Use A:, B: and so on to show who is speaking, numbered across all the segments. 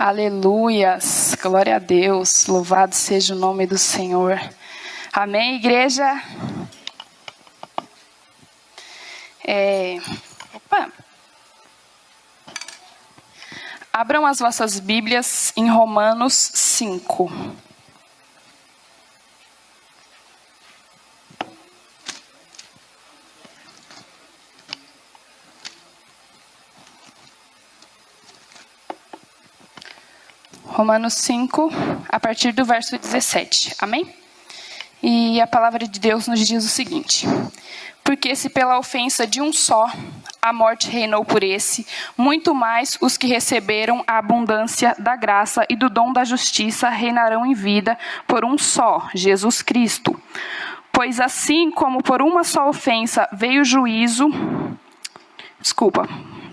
A: Aleluias, glória a Deus, louvado seja o nome do Senhor. Amém, igreja? Abram as vossas Bíblias em Romanos 5. Romanos 5, a partir do verso 17. Amém? E a palavra de Deus nos diz o seguinte: porque se pela ofensa de um só a morte reinou por esse, muito mais os que receberam a abundância da graça e do dom da justiça reinarão em vida por um só, Jesus Cristo. Pois assim como por uma só ofensa veio o juízo...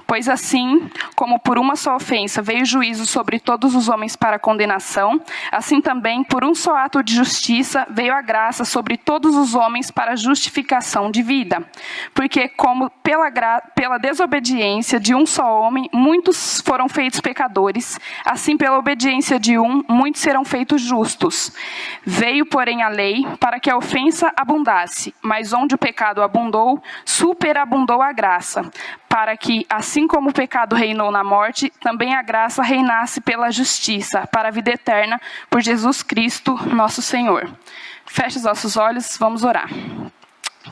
A: Pois assim, como por uma só ofensa veio o juízo sobre todos os homens para condenação, assim também, por um só ato de justiça, veio a graça sobre todos os homens para justificação de vida. Porque como pela desobediência de um só homem, muitos foram feitos pecadores, assim pela obediência de um, muitos serão feitos justos. Veio, porém, a lei para que a ofensa abundasse, mas onde o pecado abundou, superabundou a graça, para que, assim como o pecado reinou na morte, também a graça reinasse pela justiça, para a vida eterna, por Jesus Cristo, nosso Senhor. Feche os nossos olhos, vamos orar.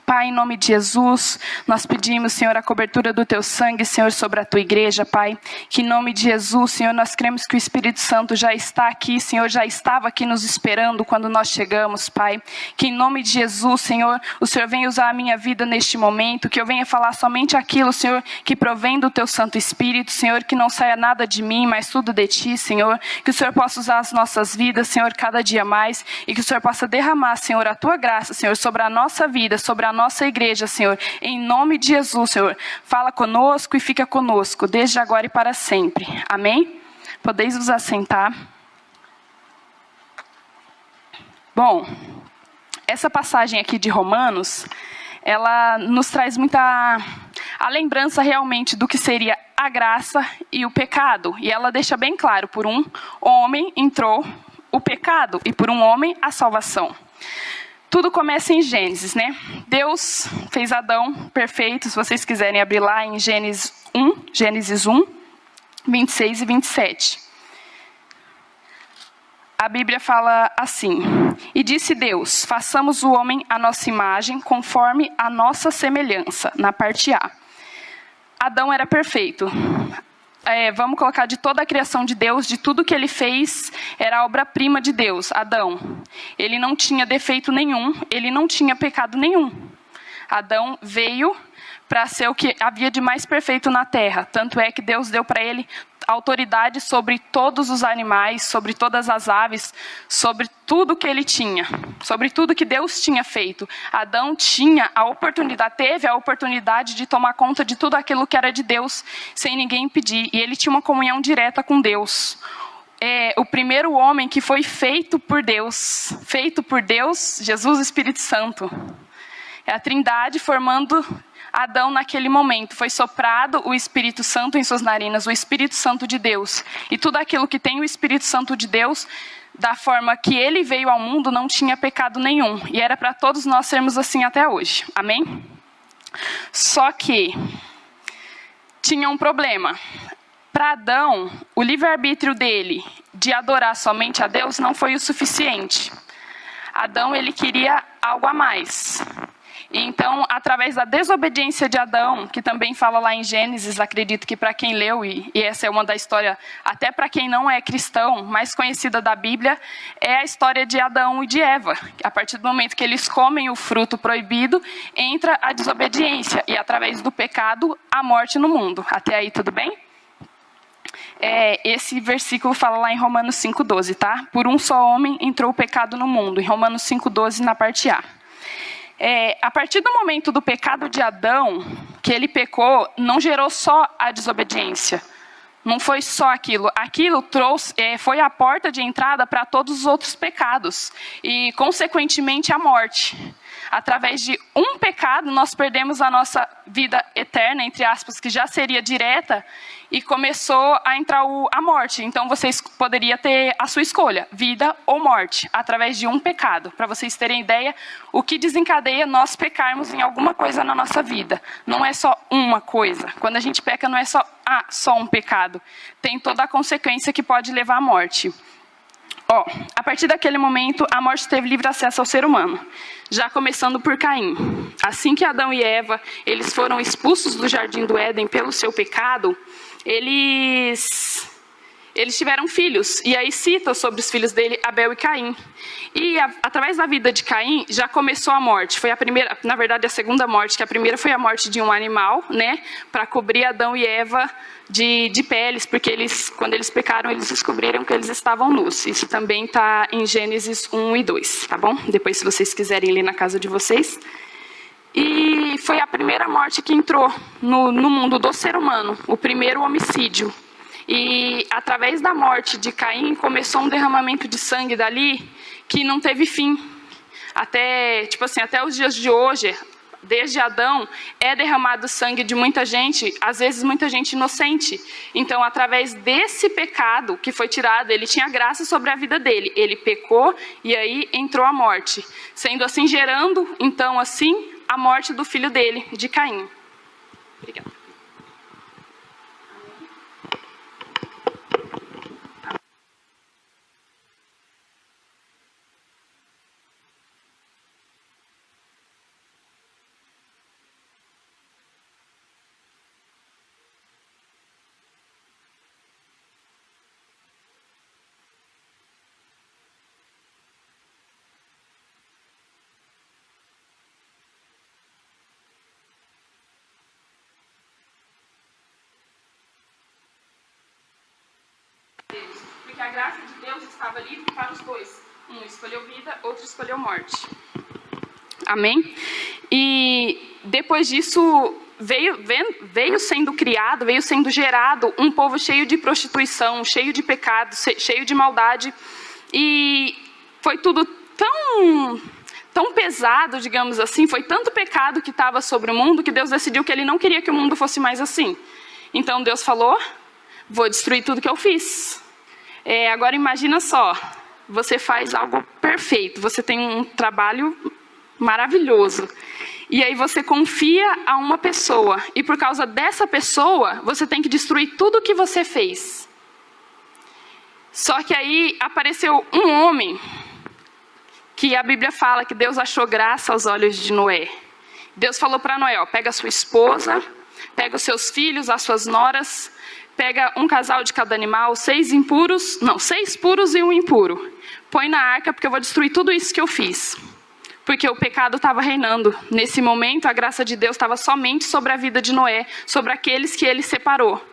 A: Pai, em nome de Jesus, nós pedimos, Senhor, a cobertura do Teu sangue, Senhor, sobre a Tua igreja, Pai. Que em nome de Jesus, Senhor, nós cremos que o Espírito Santo já está aqui, Senhor, já estava aqui nos esperando quando nós chegamos, Pai. Que em nome de Jesus, Senhor, o Senhor venha usar a minha vida neste momento, que eu venha falar somente aquilo, Senhor, que provém do Teu Santo Espírito, Senhor, que não saia nada de mim, mas tudo de Ti, Senhor. Que o Senhor possa usar as nossas vidas, Senhor, cada dia mais, e que o Senhor possa derramar, Senhor, a Tua graça, Senhor, sobre a nossa vida, sobre a nossa igreja, Senhor, em nome de Jesus, Senhor. Fala conosco e fica conosco, desde agora e para sempre. Amém? Podeis vos assentar. Bom, essa passagem aqui de Romanos, ela nos traz a lembrança realmente do que seria a graça e o pecado. E ela deixa bem claro, por um homem entrou o pecado e por um homem a salvação. Tudo começa em Gênesis, né? Deus fez Adão perfeito. Se vocês quiserem abrir lá em Gênesis 1, 26 e 27. A Bíblia fala assim: e disse Deus, façamos o homem à nossa imagem, conforme a nossa semelhança, na parte A. Adão era perfeito. Vamos colocar de toda a criação de Deus, de tudo que ele fez, era a obra-prima de Deus, Adão. Ele não tinha defeito nenhum, ele não tinha pecado nenhum. Adão veio para ser o que havia de mais perfeito na terra. Tanto é que Deus deu para ele autoridade sobre todos os animais, sobre todas as aves, sobre tudo que ele tinha, sobre tudo que Deus tinha feito. Adão teve a oportunidade de tomar conta de tudo aquilo que era de Deus, sem ninguém impedir. E ele tinha uma comunhão direta com Deus. O primeiro homem que foi feito por Deus, Jesus, Espírito Santo. É a Trindade formando Adão naquele momento. Foi soprado o Espírito Santo em suas narinas, o Espírito Santo de Deus. E tudo aquilo que tem o Espírito Santo de Deus, da forma que ele veio ao mundo, não tinha pecado nenhum. E era para todos nós sermos assim até hoje. Amém? Só que tinha um problema. Para Adão, o livre-arbítrio dele de adorar somente a Deus não foi o suficiente. Adão, ele queria algo a mais. Então, através da desobediência de Adão, que também fala lá em Gênesis, acredito que para quem leu, e essa é uma da história, até para quem não é cristão, mais conhecida da Bíblia, é a história de Adão e de Eva. A partir do momento que eles comem o fruto proibido, entra a desobediência, e através do pecado, a morte no mundo. Até aí, tudo bem? Esse versículo fala lá em Romanos 5,12, tá? Por um só homem entrou o pecado no mundo, em Romanos 5,12, na parte A. A partir do momento do pecado de Adão, que ele pecou, não gerou só a desobediência. Não foi só aquilo. Aquilo foi a porta de entrada para todos os outros pecados. E, consequentemente, a morte. Através de um pecado, nós perdemos a nossa vida eterna, entre aspas, que já seria direta, e começou a entrar a morte. Então, vocês poderiam ter a sua escolha, vida ou morte, através de um pecado. Para vocês terem ideia, o que desencadeia nós pecarmos em alguma coisa na nossa vida. Não é só uma coisa. Quando a gente peca, não é só um pecado. Tem toda a consequência que pode levar à morte. A partir daquele momento, a morte teve livre acesso ao ser humano, já começando por Caim. Assim que Adão e Eva, eles foram expulsos do Jardim do Éden pelo seu pecado, eles tiveram filhos, e aí cita sobre os filhos dele, Abel e Caim. E através da vida de Caim, já começou a morte. Foi a primeira, na verdade, a segunda morte, que a primeira foi a morte de um animal, né, para cobrir Adão e Eva de peles, porque quando eles pecaram, eles descobriram que eles estavam nus. Isso também está em Gênesis 1 e 2, tá bom? Depois, se vocês quiserem ler na casa de vocês. E foi a primeira morte que entrou no mundo do ser humano, o primeiro homicídio. E através da morte de Caim, começou um derramamento de sangue dali que não teve fim. Até os dias de hoje, desde Adão, é derramado sangue de muita gente, às vezes muita gente inocente. Então, através desse pecado que foi tirado, ele tinha graça sobre a vida dele. Ele pecou e aí entrou a morte. Sendo assim, gerando, então, assim, a morte do filho dele, de Caim. Obrigada. Porque a graça de Deus estava livre para os dois. Um escolheu vida, outro escolheu morte. Amém? E depois disso, veio sendo criado, veio sendo gerado um povo cheio de prostituição, cheio de pecado, cheio de maldade. E foi tudo tão pesado, digamos assim, foi tanto pecado que estava sobre o mundo, que Deus decidiu que ele não queria que o mundo fosse mais assim. Então Deus falou, vou destruir tudo que eu fiz. Agora imagina só, você faz algo perfeito, você tem um trabalho maravilhoso, e aí você confia a uma pessoa, e por causa dessa pessoa, você tem que destruir tudo o que você fez. Só que aí apareceu um homem, que a Bíblia fala que Deus achou graça aos olhos de Noé. Deus falou para Noé, pega a sua esposa, pega os seus filhos, as suas noras, pega um casal de cada animal, 6 puros e um impuro. Põe na arca, porque eu vou destruir tudo isso que eu fiz. Porque o pecado estava reinando. Nesse momento, a graça de Deus estava somente sobre a vida de Noé, sobre aqueles que ele separou.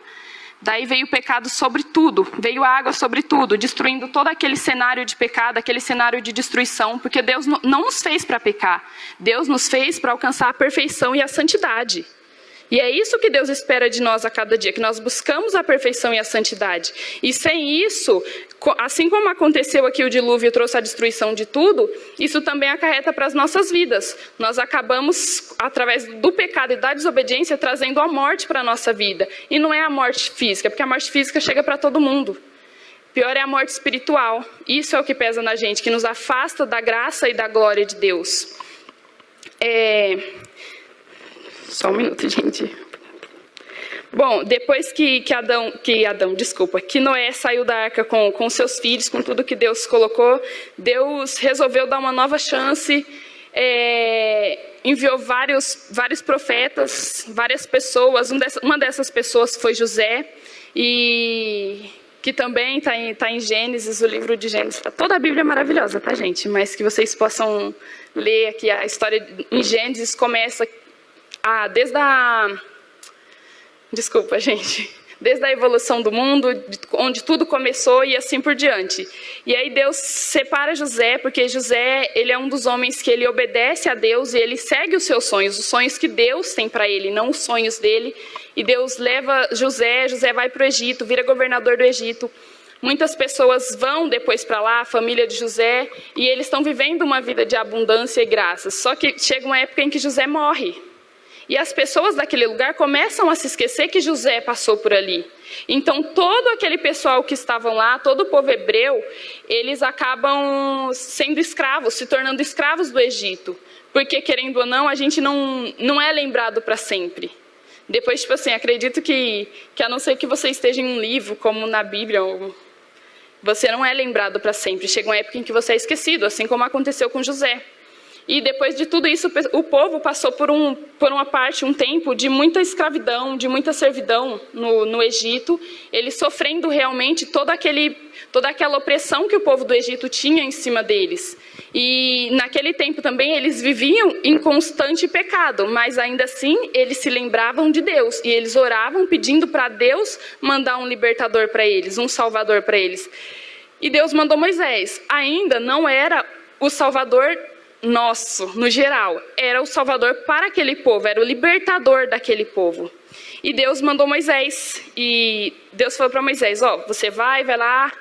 A: Daí veio o pecado sobre tudo, veio a água sobre tudo, destruindo todo aquele cenário de pecado, aquele cenário de destruição, porque Deus não nos fez para pecar. Deus nos fez para alcançar a perfeição e a santidade. E é isso que Deus espera de nós a cada dia, que nós buscamos a perfeição e a santidade. E sem isso, assim como aconteceu aqui o dilúvio e trouxe a destruição de tudo, isso também acarreta para as nossas vidas. Nós acabamos, através do pecado e da desobediência, trazendo a morte para a nossa vida. E não é a morte física, porque a morte física chega para todo mundo. Pior é a morte espiritual. Isso é o que pesa na gente, que nos afasta da graça e da glória de Deus. Só um minuto, gente. Bom, depois que Noé saiu da arca com seus filhos, com tudo que Deus colocou, Deus resolveu dar uma nova chance, enviou vários profetas, várias pessoas. Uma dessas pessoas foi José, e que também está em Gênesis, o livro de Gênesis. Toda a Bíblia é maravilhosa, tá, gente? Mas que vocês possam ler aqui a história em Gênesis, começa desde a evolução do mundo, onde tudo começou e assim por diante. E aí Deus separa José, porque José, ele é um dos homens que ele obedece a Deus e ele segue os seus sonhos, os sonhos que Deus tem para ele, não os sonhos dele. E Deus leva José vai para o Egito, vira governador do Egito. Muitas pessoas vão depois para lá, a família de José, e eles estão vivendo uma vida de abundância e graça. Só que chega uma época em que José morre. E as pessoas daquele lugar começam a se esquecer que José passou por ali. Então, todo aquele pessoal que estavam lá, todo o povo hebreu, eles acabam sendo escravos, se tornando escravos do Egito. Porque, querendo ou não, a gente não é lembrado para sempre. Depois, tipo assim, acredito que a não ser que você esteja em um livro, como na Bíblia, você não é lembrado para sempre. Chega uma época em que você é esquecido, assim como aconteceu com José. E depois de tudo isso, o povo passou por uma parte, um tempo de muita escravidão, de muita servidão no Egito, eles sofrendo realmente toda aquela opressão que o povo do Egito tinha em cima deles. E naquele tempo também eles viviam em constante pecado, mas ainda assim eles se lembravam de Deus e eles oravam pedindo para Deus mandar um libertador para eles, um salvador para eles. E Deus mandou Moisés. Ainda não era o salvador nosso, no geral, era o salvador para aquele povo, era o libertador daquele povo. E Deus mandou Moisés, e Deus falou para Moisés, você vai lá,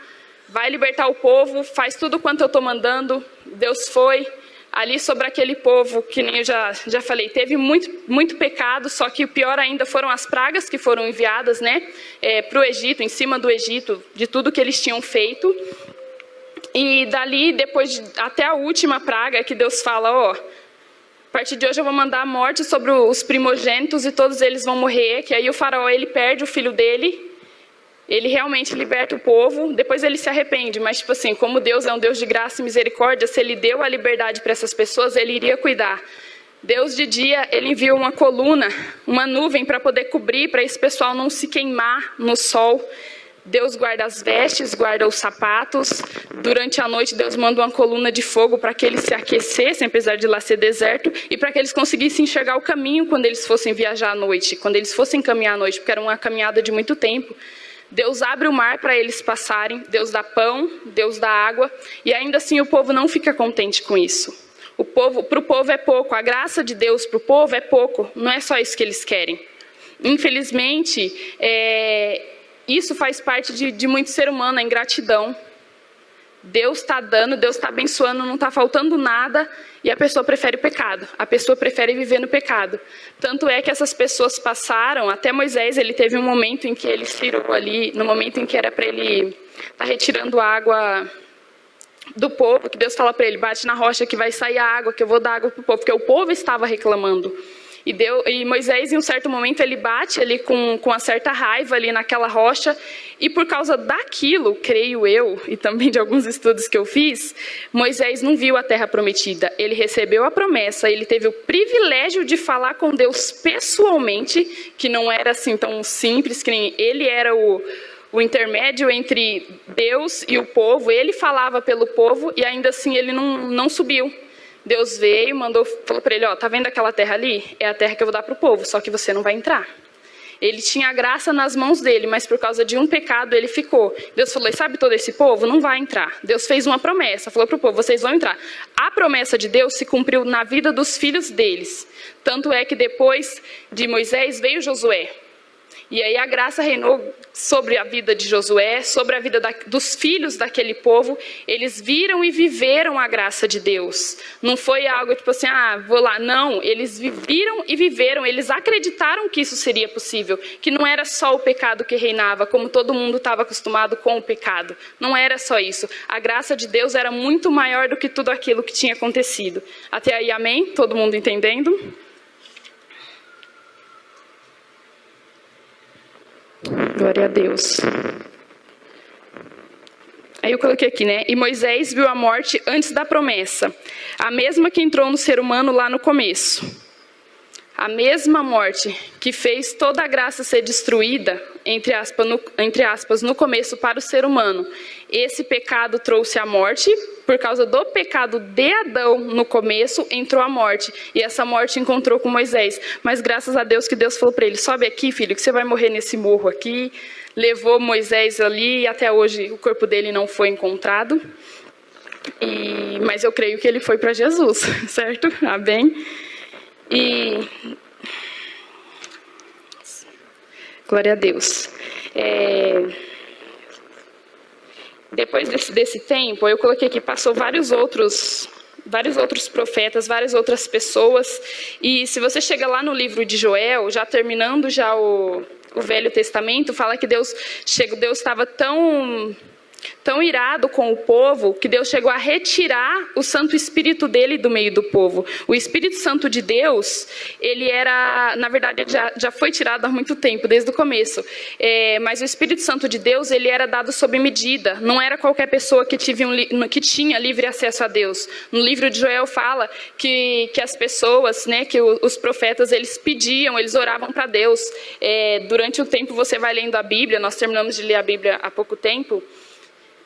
A: vai libertar o povo, faz tudo quanto eu estou mandando. Deus foi ali sobre aquele povo, que nem eu já falei, teve muito pecado, só que o pior ainda foram as pragas que foram enviadas, né, para o Egito, em cima do Egito, de tudo que eles tinham feito. E dali, depois, até a última praga, que Deus fala, a partir de hoje eu vou mandar a morte sobre os primogênitos e todos eles vão morrer, que aí o faraó, ele perde o filho dele, ele realmente liberta o povo, depois ele se arrepende, mas tipo assim, como Deus é um Deus de graça e misericórdia, se ele deu a liberdade para essas pessoas, ele iria cuidar. Deus de dia, ele enviou uma coluna, uma nuvem para poder cobrir, para esse pessoal não se queimar no sol. Deus guarda as vestes, guarda os sapatos. Durante a noite, Deus manda uma coluna de fogo para que eles se aquecessem, apesar de lá ser deserto, e para que eles conseguissem enxergar o caminho quando eles fossem viajar à noite, quando eles fossem caminhar à noite, porque era uma caminhada de muito tempo. Deus abre o mar para eles passarem, Deus dá pão, Deus dá água, e ainda assim o povo não fica contente com isso. Para o povo é pouco, a graça de Deus para o povo é pouco, não é só isso que eles querem. Infelizmente, isso faz parte de muito ser humano, a ingratidão. Deus está dando, Deus está abençoando, não está faltando nada, e a pessoa prefere o pecado. A pessoa prefere viver no pecado. Tanto é que essas pessoas passaram, até Moisés, ele teve um momento em que ele tirou ali, no momento em que era para ele estar retirando água do povo, que Deus fala para ele, bate na rocha que vai sair a água, que eu vou dar água para o povo, porque o povo estava reclamando. E Moisés, em um certo momento, ele bate ali com uma certa raiva ali naquela rocha, e por causa daquilo, creio eu, e também de alguns estudos que eu fiz, Moisés não viu a terra prometida. Ele recebeu a promessa, ele teve o privilégio de falar com Deus pessoalmente, que não era assim tão simples, que nem ele era o intermédio entre Deus e o povo, ele falava pelo povo, e ainda assim ele não subiu. Deus veio, falou para ele, tá vendo aquela terra ali? É a terra que eu vou dar para o povo, só que você não vai entrar. Ele tinha a graça nas mãos dele, mas por causa de um pecado ele ficou. Deus falou, sabe todo esse povo? Não vai entrar. Deus fez uma promessa, falou para o povo, vocês vão entrar. A promessa de Deus se cumpriu na vida dos filhos deles. Tanto é que depois de Moisés veio Josué. E aí a graça reinou sobre a vida de Josué, sobre a vida dos filhos daquele povo. Eles viram e viveram a graça de Deus. Não foi algo tipo assim, vou lá. Não, eles viveram e viveram, eles acreditaram que isso seria possível. Que não era só o pecado que reinava, como todo mundo estava acostumado com o pecado. Não era só isso. A graça de Deus era muito maior do que tudo aquilo que tinha acontecido. Até aí, amém? Todo mundo entendendo? Glória a Deus. Aí eu coloquei aqui, né? E Moisés viu a morte antes da promessa. A mesma que entrou no ser humano lá no começo. A mesma morte que fez toda a graça ser destruída, entre aspas, no começo para o ser humano. Esse pecado trouxe a morte, por causa do pecado de Adão no começo, entrou a morte. E essa morte encontrou com Moisés. Mas graças a Deus que Deus falou para ele, sobe aqui, filho, que você vai morrer nesse morro aqui. Levou Moisés ali e até hoje o corpo dele não foi encontrado. Mas eu creio que ele foi para Jesus, certo? Amém? Glória a Deus. Depois desse tempo, eu coloquei aqui, passou vários outros profetas, várias outras pessoas. E se você chega lá no livro de Joel, já terminando já o Velho Testamento, fala que Deus estava tão irado com o povo, que Deus chegou a retirar o Santo Espírito dele do meio do povo. O Espírito Santo de Deus, ele era, na verdade, já foi tirado há muito tempo, desde o começo. Mas o Espírito Santo de Deus, ele era dado sob medida. Não era qualquer pessoa que tinha livre acesso a Deus. No livro de Joel fala que as pessoas, né, que os profetas, eles pediam, eles oravam para Deus. Durante o tempo você vai lendo a Bíblia, nós terminamos de ler a Bíblia há pouco tempo,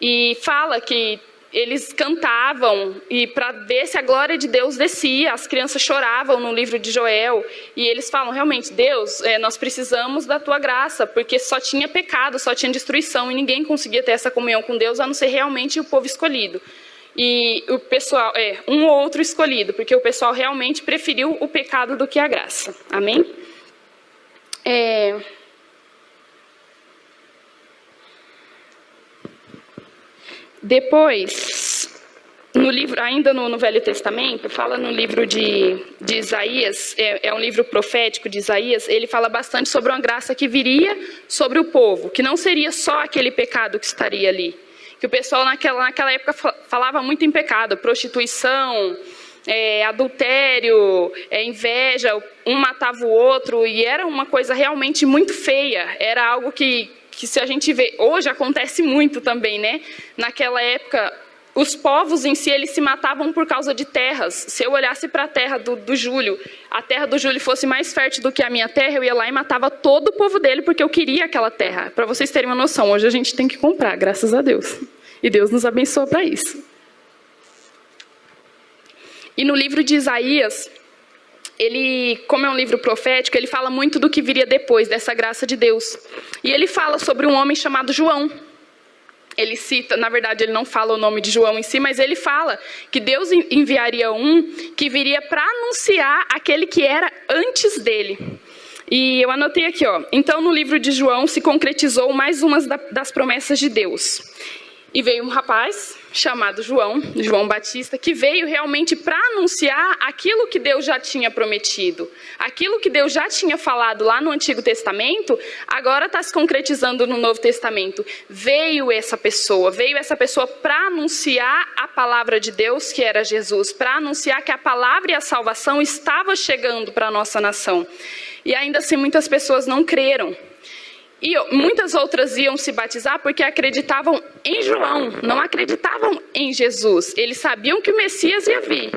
A: e fala que eles cantavam e para ver se a glória de Deus descia, as crianças choravam no livro de Joel, e eles falam, realmente, Deus, nós precisamos da tua graça, porque só tinha pecado, só tinha destruição, e ninguém conseguia ter essa comunhão com Deus, a não ser realmente o povo escolhido. E o pessoal, um ou outro escolhido, porque o pessoal realmente preferiu o pecado do que a graça. Amém? Depois, no livro, ainda no Velho Testamento, fala no livro de Isaías, é um livro profético de Isaías, ele fala bastante sobre uma graça que viria sobre o povo, que não seria só aquele pecado que estaria ali. Que o pessoal naquela época falava muito em pecado, prostituição, adultério, inveja, um matava o outro, e era uma coisa realmente muito feia, era algo que se a gente vê, hoje acontece muito também, né? Naquela época, os povos em si, eles se matavam por causa de terras. Se eu olhasse para a terra do Júlio, a terra do Júlio fosse mais fértil do que a minha terra, eu ia lá e matava todo o povo dele, porque eu queria aquela terra. Para vocês terem uma noção, hoje a gente tem que comprar, graças a Deus. E Deus nos abençoa para isso. E no livro de Isaías, ele, como é um livro profético, ele fala muito do que viria depois, dessa graça de Deus. E ele fala sobre um homem chamado João. Ele cita, na verdade ele não fala o nome de João em si, mas ele fala que Deus enviaria um que viria para anunciar aquele que era antes dele. E eu anotei aqui, ó. Então no livro de João se concretizou mais uma das promessas de Deus. E veio um rapaz chamado João Batista, que veio realmente para anunciar aquilo que Deus já tinha prometido. Aquilo que Deus já tinha falado lá no Antigo Testamento, agora está se concretizando no Novo Testamento. Veio essa pessoa para anunciar a palavra de Deus, que era Jesus, para anunciar que a palavra e a salvação estava chegando para a nossa nação. E ainda assim muitas pessoas não creram. E muitas outras iam se batizar porque acreditavam em João, não acreditavam em Jesus. Eles sabiam que o Messias ia vir,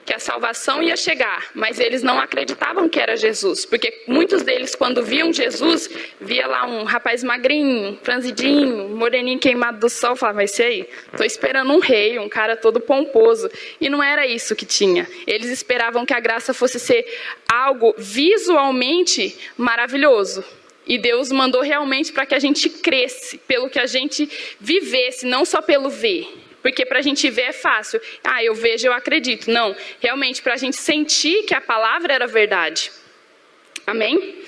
A: que a salvação ia chegar, mas eles não acreditavam que era Jesus. Porque muitos deles, quando viam Jesus, via lá um rapaz magrinho, franzidinho, moreninho queimado do sol, falavam, esse aí, estou esperando um rei, um cara todo pomposo. E não era isso que tinha. Eles esperavam que a graça fosse ser algo visualmente maravilhoso. E Deus mandou realmente para que a gente cresce, pelo que a gente vivesse, não só pelo ver. Porque para a gente ver é fácil. Eu vejo, eu acredito. Não, realmente para a gente sentir que a palavra era verdade. Amém?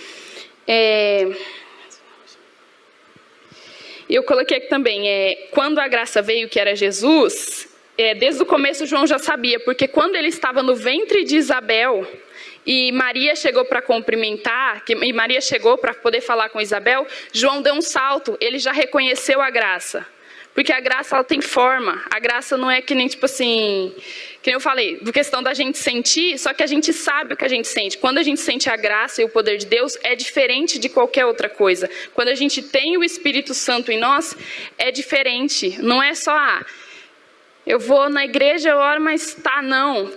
A: Eu coloquei aqui também, quando a graça veio, que era Jesus, desde o começo João já sabia, porque quando ele estava no ventre de Isabel, e Maria chegou para cumprimentar, e Maria chegou para poder falar com Isabel, João deu um salto, ele já reconheceu a graça. Porque a graça, ela tem forma. A graça não é que nem, tipo assim, que eu falei, do questão da gente sentir, só que a gente sabe o que a gente sente. Quando a gente sente a graça e o poder de Deus, é diferente de qualquer outra coisa. Quando a gente tem o Espírito Santo em nós, é diferente. Não é só, eu vou na igreja, eu oro, mas não.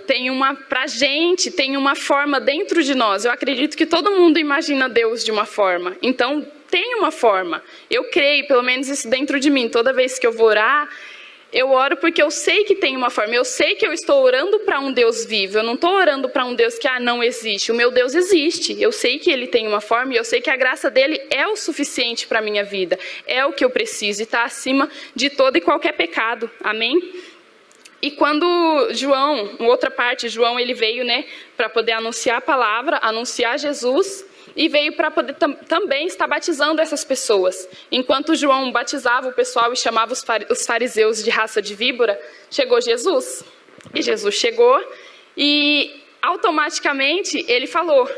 A: Pra gente, tem uma forma dentro de nós. Eu acredito que todo mundo imagina Deus de uma forma. Então, tem uma forma. Eu creio, pelo menos isso dentro de mim. Toda vez que eu vou orar, eu oro porque eu sei que tem uma forma. Eu sei que eu estou orando para um Deus vivo. Eu não estou orando para um Deus que não existe. O meu Deus existe. Eu sei que ele tem uma forma e eu sei que a graça dele é o suficiente para a minha vida. É o que eu preciso e está acima de todo e qualquer pecado. Amém? E quando João, em outra parte, João ele veio, para poder anunciar a palavra, anunciar Jesus, e veio para poder também estar batizando essas pessoas. Enquanto João batizava o pessoal e chamava os fariseus de raça de víbora, chegou Jesus. E Jesus chegou e automaticamente ele falou: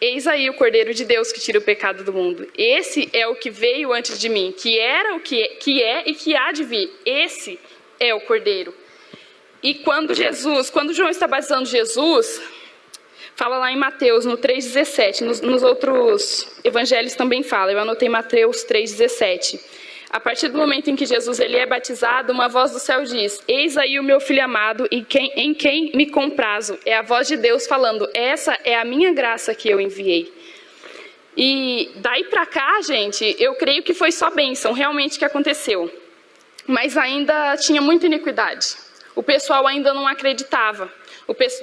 A: eis aí o Cordeiro de Deus que tira o pecado do mundo. Esse é o que veio antes de mim, que era o que é e que há de vir. Esse é o Cordeiro. E quando João está batizando Jesus, fala lá em Mateus, no 3,17, nos outros evangelhos também fala, eu anotei Mateus 3,17. A partir do momento em que Jesus ele é batizado, uma voz do céu diz: eis aí o meu filho amado, em quem me comprazo. É a voz de Deus falando: essa é a minha graça que eu enviei. E daí para cá, gente, eu creio que foi só bênção, realmente, que aconteceu. Mas ainda tinha muita iniquidade. O pessoal ainda não acreditava.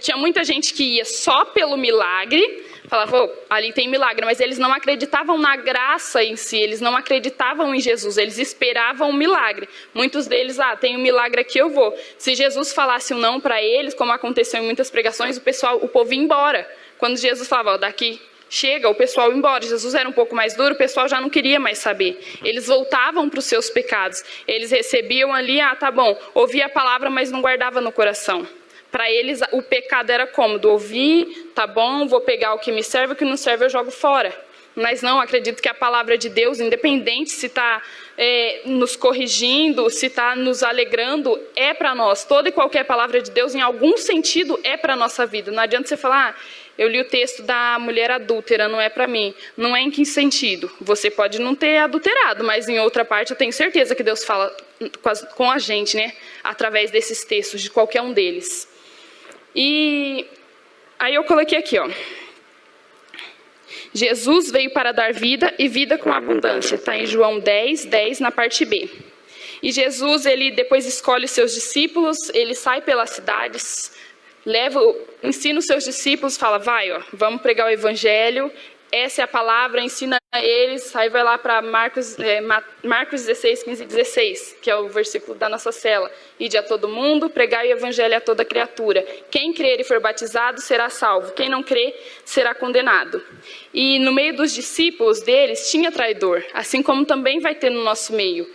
A: Tinha muita gente que ia só pelo milagre, falava: oh, ali tem milagre, mas eles não acreditavam na graça em si, eles não acreditavam em Jesus, eles esperavam um milagre. Muitos deles: tem um milagre aqui, eu vou. Se Jesus falasse um não para eles, como aconteceu em muitas pregações, o povo ia embora. Quando Jesus falava: daqui chega, o pessoal ia embora. Jesus era um pouco mais duro, o pessoal já não queria mais saber. Eles voltavam para os seus pecados. Eles recebiam ali: tá bom, ouvia a palavra, mas não guardava no coração. Para eles, o pecado era cômodo: ouvir, tá bom, vou pegar o que me serve, o que não serve eu jogo fora. Mas não, acredito que a palavra de Deus, independente se está nos corrigindo, se está nos alegrando, é para nós. Toda e qualquer palavra de Deus, em algum sentido, é para a nossa vida. Não adianta você falar: eu li o texto da mulher adúltera, não é para mim. Não é em que sentido? Você pode não ter adulterado, mas em outra parte eu tenho certeza que Deus fala com a gente, né? Através desses textos, de qualquer um deles. E aí eu coloquei aqui, ó: Jesus veio para dar vida e vida com abundância. Está em João 10:10, na parte B. E Jesus, ele depois escolhe os seus discípulos, ele sai pelas cidades, ensina os seus discípulos, fala: vai, ó, vamos pregar o evangelho, essa é a palavra, ensina eles. Aí vai lá para Marcos 16, 15 e 16, que é o versículo da nossa cela: ide a todo mundo, pregai o evangelho a toda criatura. Quem crer e for batizado será salvo, quem não crer será condenado. E no meio dos discípulos deles tinha traidor, assim como também vai ter no nosso meio.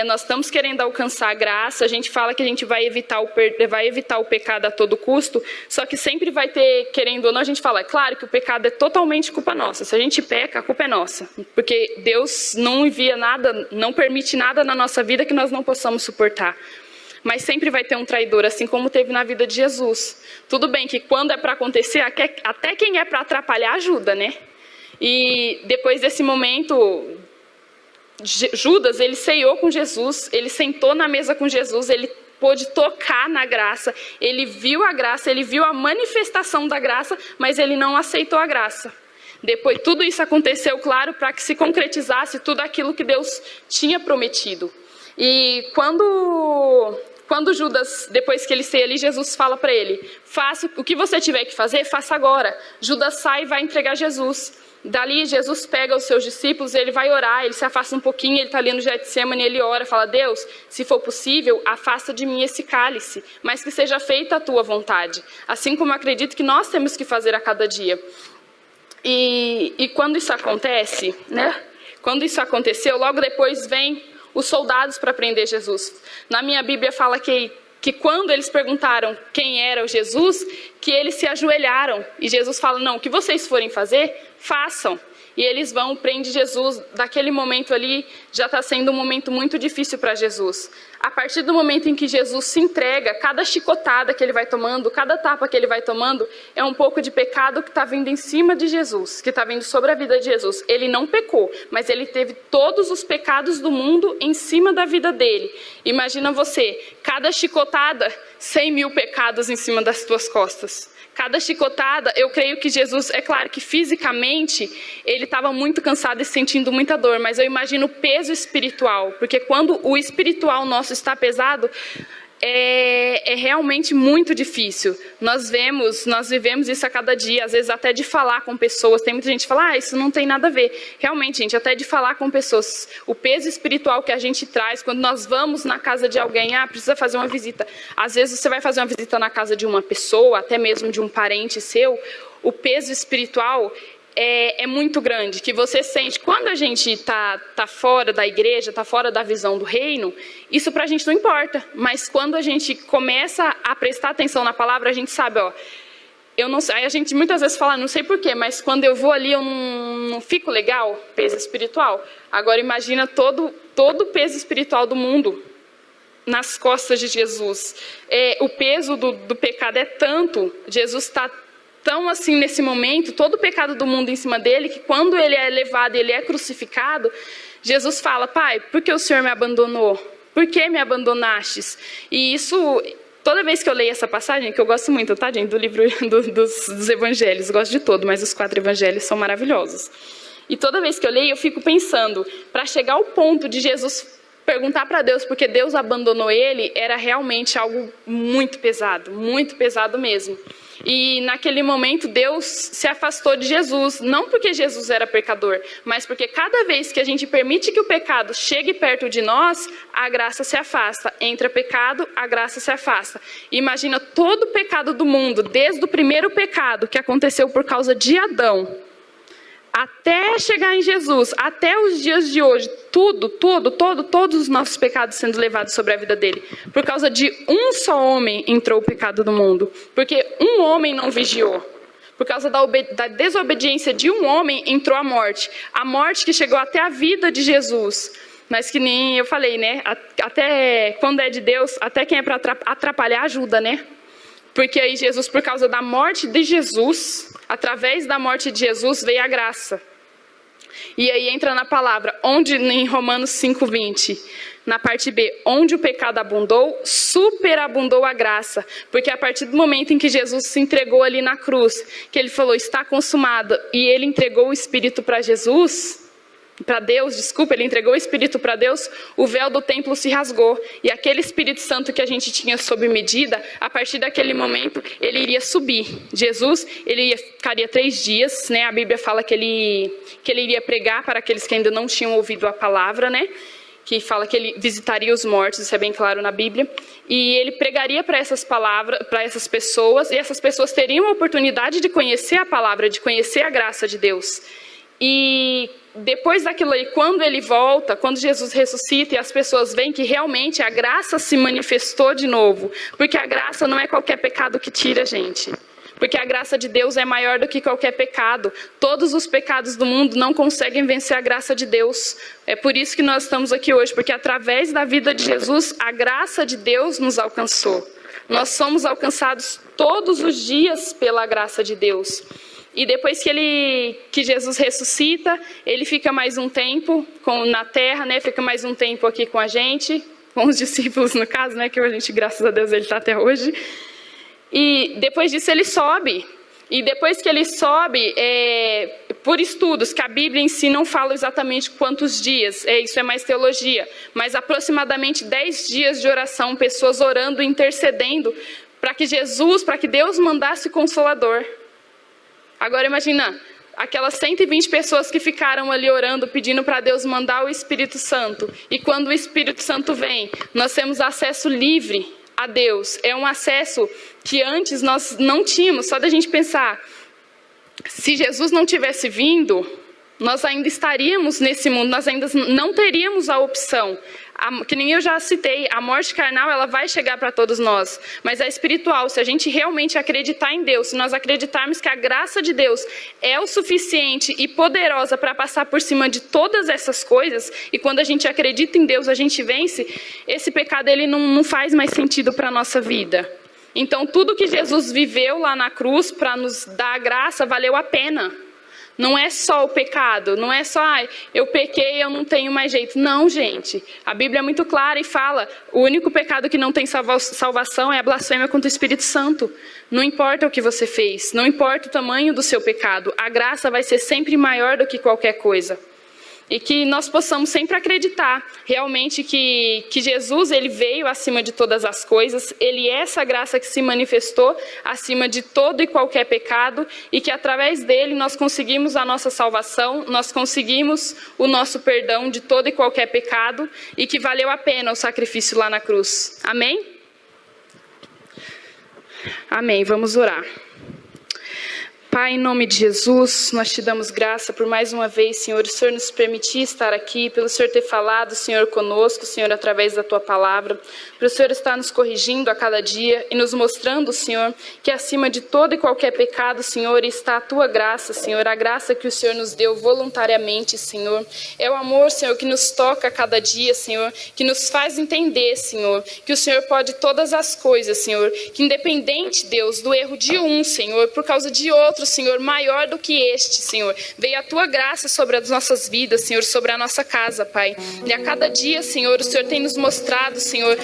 A: Nós estamos querendo alcançar a graça, a gente fala que a gente vai evitar o pecado a todo custo, só que sempre vai ter, querendo ou não, a gente fala: é claro que o pecado é totalmente culpa nossa. Se a gente peca, a culpa é nossa, porque Deus não envia nada, não permite nada na nossa vida que nós não possamos suportar. Mas sempre vai ter um traidor, assim como teve na vida de Jesus. Tudo bem que quando é para acontecer, até quem é para atrapalhar ajuda, né? E depois desse momento, Judas, ele ceiou com Jesus, ele sentou na mesa com Jesus, ele pôde tocar na graça, ele viu a graça, ele viu a manifestação da graça, mas ele não aceitou a graça. Depois, tudo isso aconteceu, claro, para que se concretizasse tudo aquilo que Deus tinha prometido. E quando Judas, depois que ele ceia ali, Jesus fala para ele: faça o que você tiver que fazer, faça agora. Judas sai e vai entregar Jesus. Dali, Jesus pega os seus discípulos, ele vai orar, ele se afasta um pouquinho, ele está ali no Getsemane, ele ora, fala: Deus, se for possível, afasta de mim esse cálice, mas que seja feita a tua vontade. Assim como eu acredito que nós temos que fazer a cada dia. E quando isso acontece, né? Quando isso aconteceu, logo depois vem os soldados para prender Jesus. Na minha Bíblia fala que quando eles perguntaram quem era o Jesus, que eles se ajoelharam. E Jesus fala: não, o que vocês forem fazer, façam. E eles vão, prende Jesus. Daquele momento ali, já está sendo um momento muito difícil para Jesus. A partir do momento em que Jesus se entrega, cada chicotada que ele vai tomando, cada tapa que ele vai tomando, é um pouco de pecado que está vindo em cima de Jesus, que está vindo sobre a vida de Jesus. Ele não pecou, mas ele teve todos os pecados do mundo em cima da vida dele. Imagina você, cada chicotada, 100 mil pecados em cima das tuas costas. Cada chicotada, eu creio que Jesus, é claro que fisicamente ele estava muito cansado e sentindo muita dor, mas eu imagino o peso espiritual, porque quando o espiritual nosso está pesado, é realmente muito difícil. Nós vivemos isso a cada dia, às vezes até de falar com pessoas. Tem muita gente que fala: isso não tem nada a ver. Realmente, gente, até de falar com pessoas, o peso espiritual que a gente traz quando nós vamos na casa de alguém, precisa fazer uma visita. Às vezes você vai fazer uma visita na casa de uma pessoa, até mesmo de um parente seu, o peso espiritual é muito grande, que você sente. Quando a gente tá fora da igreja, tá fora da visão do reino, isso pra gente não importa. Mas quando a gente começa a prestar atenção na palavra, a gente sabe, ó, eu não sei, aí a gente muitas vezes fala, não sei porquê, mas quando eu vou ali eu não fico legal, peso espiritual. Agora imagina todo o peso espiritual do mundo nas costas de Jesus. O peso do pecado é tanto, Jesus está tão assim nesse momento, todo o pecado do mundo em cima dele, que quando ele é levado, ele é crucificado, Jesus fala, Pai, por que o Senhor me abandonou? Por que me abandonastes? E isso, toda vez que eu leio essa passagem, que eu gosto muito, tá, gente, do livro dos evangelhos, gosto de todo, mas os 4 evangelhos são maravilhosos. E toda vez que eu leio, eu fico pensando, para chegar ao ponto de Jesus perguntar para Deus porque Deus abandonou ele, era realmente algo muito pesado mesmo. E naquele momento Deus se afastou de Jesus, não porque Jesus era pecador, mas porque cada vez que a gente permite que o pecado chegue perto de nós, a graça se afasta. Entra pecado, a graça se afasta. Imagina todo o pecado do mundo, desde o primeiro pecado que aconteceu por causa de Adão, até chegar em Jesus, até os dias de hoje, todos os nossos pecados sendo levados sobre a vida dele. Por causa de um só homem entrou o pecado do mundo. Porque um homem não vigiou. Por causa da desobediência de um homem entrou a morte. A morte que chegou até a vida de Jesus. Mas que nem eu falei, né? Até quando é de Deus, até quem é para atrapalhar ajuda, né? Porque aí Jesus, por causa da morte de Jesus, através da morte de Jesus, veio a graça. E aí entra na palavra, onde em Romanos 5:20, na parte B, onde o pecado abundou, superabundou a graça. Porque a partir do momento em que Jesus se entregou ali na cruz, que ele falou, está consumado, e ele entregou o Espírito para Deus, ele entregou o Espírito para Deus, o véu do templo se rasgou. E aquele Espírito Santo que a gente tinha sob medida, a partir daquele momento, ele iria subir. Jesus, ficaria 3 dias, né? A Bíblia fala que ele iria pregar para aqueles que ainda não tinham ouvido a palavra, né? Que fala que ele visitaria os mortos, isso é bem claro na Bíblia. E ele pregaria para essas palavras, para essas pessoas, e essas pessoas teriam a oportunidade de conhecer a palavra, de conhecer a graça de Deus. E depois daquilo aí, quando ele volta, quando Jesus ressuscita e as pessoas veem que realmente a graça se manifestou de novo, porque a graça não é qualquer pecado que tira a gente, porque a graça de Deus é maior do que qualquer pecado. Todos os pecados do mundo não conseguem vencer a graça de Deus. É por isso que nós estamos aqui hoje, porque através da vida de Jesus, a graça de Deus nos alcançou. Nós somos alcançados todos os dias pela graça de Deus. E depois que Jesus ressuscita, ele fica mais um tempo na terra, né? Fica mais um tempo aqui com a gente, com os discípulos no caso, né? Que a gente, graças a Deus, ele está até hoje. E depois disso ele sobe. E depois que ele sobe, por estudos, que a Bíblia em si não fala exatamente quantos dias, isso é mais teologia, mas aproximadamente 10 dias de oração, pessoas orando, intercedendo, para que Deus mandasse o Consolador. Agora imagina, aquelas 120 pessoas que ficaram ali orando, pedindo para Deus mandar o Espírito Santo. E quando o Espírito Santo vem, nós temos acesso livre a Deus. É um acesso que antes nós não tínhamos. Só da gente pensar, se Jesus não tivesse vindo, nós ainda estaríamos nesse mundo, nós ainda não teríamos a opção. Que nem eu já citei, a morte carnal ela vai chegar para todos nós, mas a espiritual, se a gente realmente acreditar em Deus, se nós acreditarmos que a graça de Deus é o suficiente e poderosa para passar por cima de todas essas coisas, e quando a gente acredita em Deus, a gente vence, esse pecado ele não faz mais sentido para a nossa vida. Então tudo que Jesus viveu lá na cruz para nos dar a graça valeu a pena. Não é só o pecado, não é só, eu pequei, eu não tenho mais jeito. Não, gente. A Bíblia é muito clara e fala, o único pecado que não tem salvação é a blasfêmia contra o Espírito Santo. Não importa o que você fez, não importa o tamanho do seu pecado, a graça vai ser sempre maior do que qualquer coisa. E que nós possamos sempre acreditar realmente que Jesus ele veio acima de todas as coisas, ele é essa graça que se manifestou acima de todo e qualquer pecado, e que através dele nós conseguimos a nossa salvação, nós conseguimos o nosso perdão de todo e qualquer pecado, e que valeu a pena o sacrifício lá na cruz. Amém? Amém, vamos orar. Pai, em nome de Jesus, nós te damos graça por mais uma vez, Senhor, o Senhor nos permitir estar aqui, pelo Senhor ter falado, Senhor, conosco, Senhor, através da Tua palavra, pelo Senhor estar nos corrigindo a cada dia e nos mostrando, Senhor, que acima de todo e qualquer pecado, Senhor, está a Tua graça, Senhor, a graça que o Senhor nos deu voluntariamente, Senhor. É o amor, Senhor, que nos toca a cada dia, Senhor, que nos faz entender, Senhor, que o Senhor pode todas as coisas, Senhor, que independente, Deus, do erro de um, Senhor, por causa de outro, Senhor, maior do que este, Senhor, veio a Tua graça sobre as nossas vidas, Senhor, sobre a nossa casa, Pai. E a cada dia, Senhor, o Senhor tem nos mostrado, Senhor,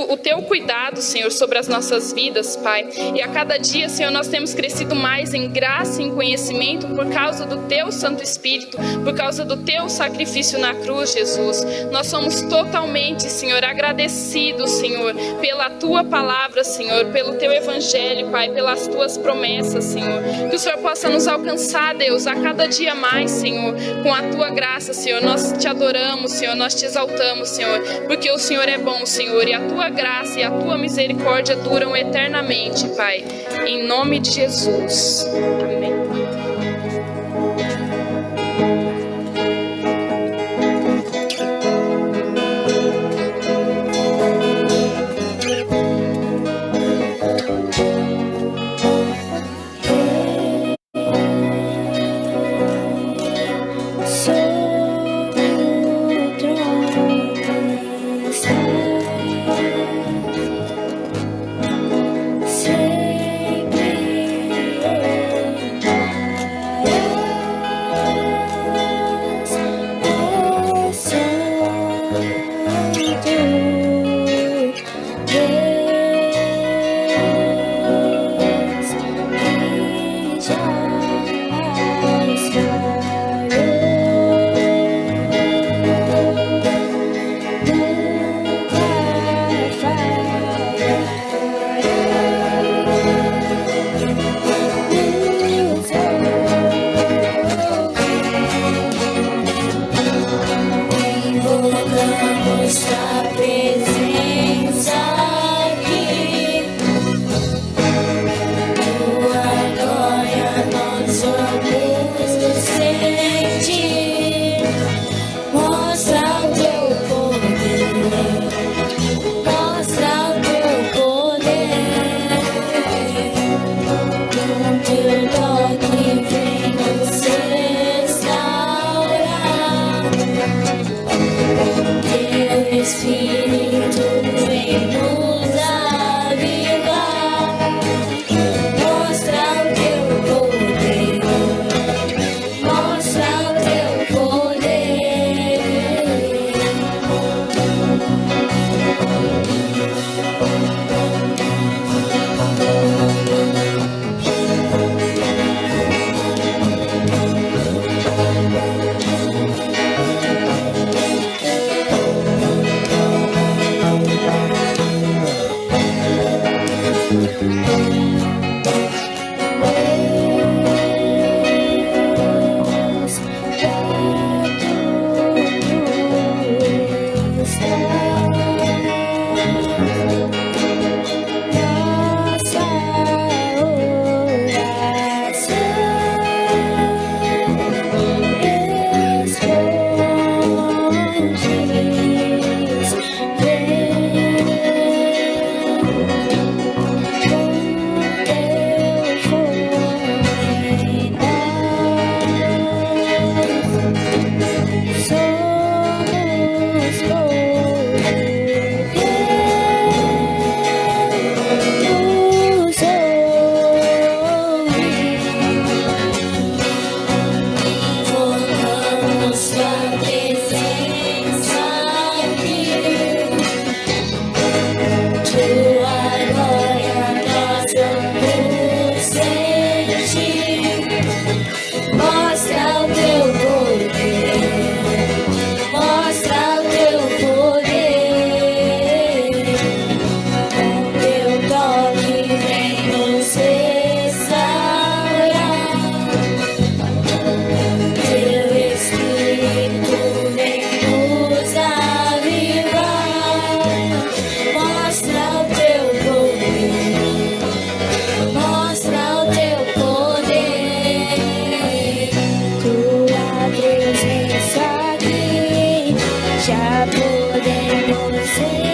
A: o Teu cuidado, Senhor, sobre as nossas vidas, Pai. E a cada dia, Senhor, nós temos crescido mais em graça e em conhecimento por causa do Teu Santo Espírito, por causa do Teu sacrifício na cruz, Jesus. Nós somos totalmente, Senhor, agradecidos, Senhor, pela Tua palavra, Senhor, pelo Teu evangelho, Pai, pelas Tuas promessas, Senhor. Que o Senhor possa nos alcançar, Deus, a cada dia mais, Senhor, com a Tua graça, Senhor. Nós te adoramos, Senhor, nós te exaltamos, Senhor, porque o Senhor é bom, Senhor, e a Tua graça e a Tua misericórdia duram eternamente, Pai. Em nome de Jesus. Amém.
B: podemos ser.